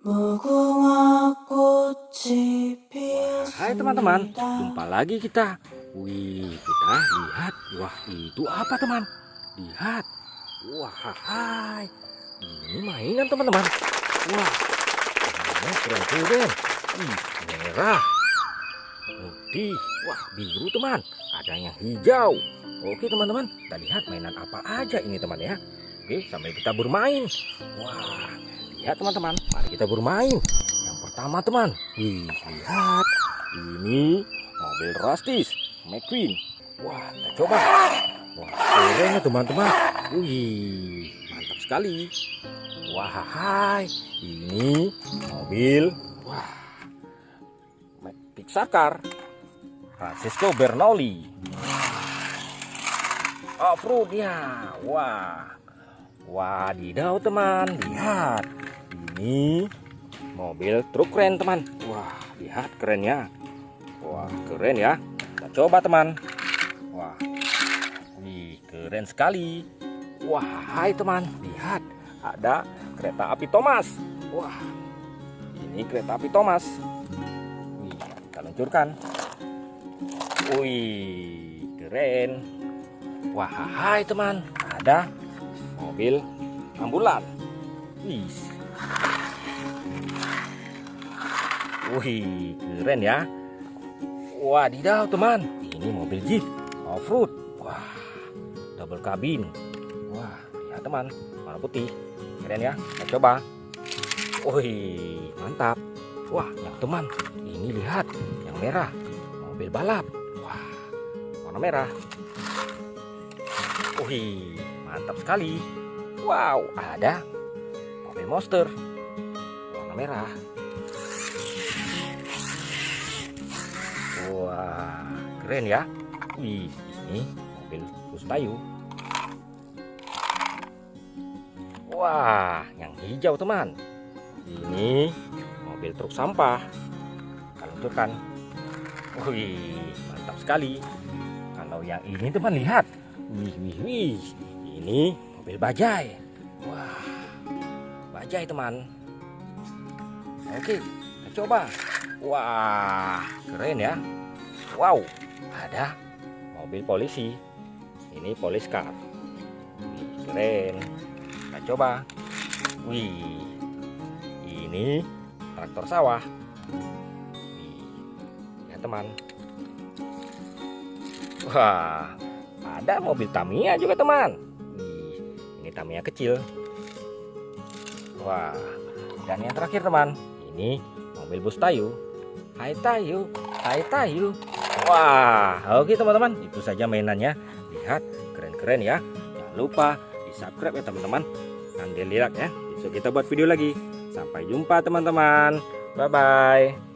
무궁화 꽃이 Hai teman-teman, 피었습니다. jumpa lagi kita. Wih, kita lihat. Wah, itu apa teman? Lihat. Wah, hai. Ini mainan teman-teman. Wah, ini keren-keren. Merah, putih, wah biru teman. Ada yang hijau. Oke teman-teman, kita lihat mainan apa aja ini teman ya. Oke, sambil kita bermain. Wah, lihat teman-teman, mari kita bermain. Yang pertama teman, wih lihat. Ini mobil Rustis McQueen. Wah, kita coba. Wah, keren ya teman-teman. Wih, mantap sekali. Wah, hai. Ini mobil. Wah, Pixar Car Francesco Bernoulli. Off-road ya. Wah, wadidaw teman, lihat. Ini mobil truk keren teman. Wah, lihat kerennya. Wah, keren ya. Kita coba teman. Wah, wih, keren sekali. Wah, hai teman, lihat. Ada kereta api Thomas. Wah, ini kereta api Thomas. Wih, kita luncurkan. Wih, keren. Wah, hai teman, ada mobil ambulan. Wih, wih, keren ya. Wadidaw teman, ini mobil Jeep off-road. Wah, double kabin. Wah, lihat teman, warna putih. Keren ya, kita coba. Wih, mantap. Wah, yang teman, ini lihat, yang merah, mobil balap. Wah, warna merah. Wih, mantap sekali. Wow, ada mobil monster, warna merah. Wah, keren ya. Wih, ini mobil Bustayu. Wah, yang hijau teman. Ini mobil truk sampah. Kita luncurkan. Wih, mantap sekali. Kalau yang ini teman lihat. Wih. Ini mobil bajai. Wah, bajai teman. Oke, kita coba. Wah, keren ya. Wow, ada mobil polisi. Ini police car. Wih, keren. Kita coba. Wih, ini traktor sawah. Wih, ya teman. Wah, ada mobil Tamiya juga teman. Wih, ini Tamiya kecil. Wah, dan yang terakhir teman, ini mobil Bustayu. Hai Tayu, hai Tayu. Wah, oke teman-teman, itu saja mainannya. Lihat, keren-keren ya. Jangan lupa di subscribe ya teman-teman. Dan di like ya. Besok kita buat video lagi. Sampai jumpa teman-teman. Bye-bye.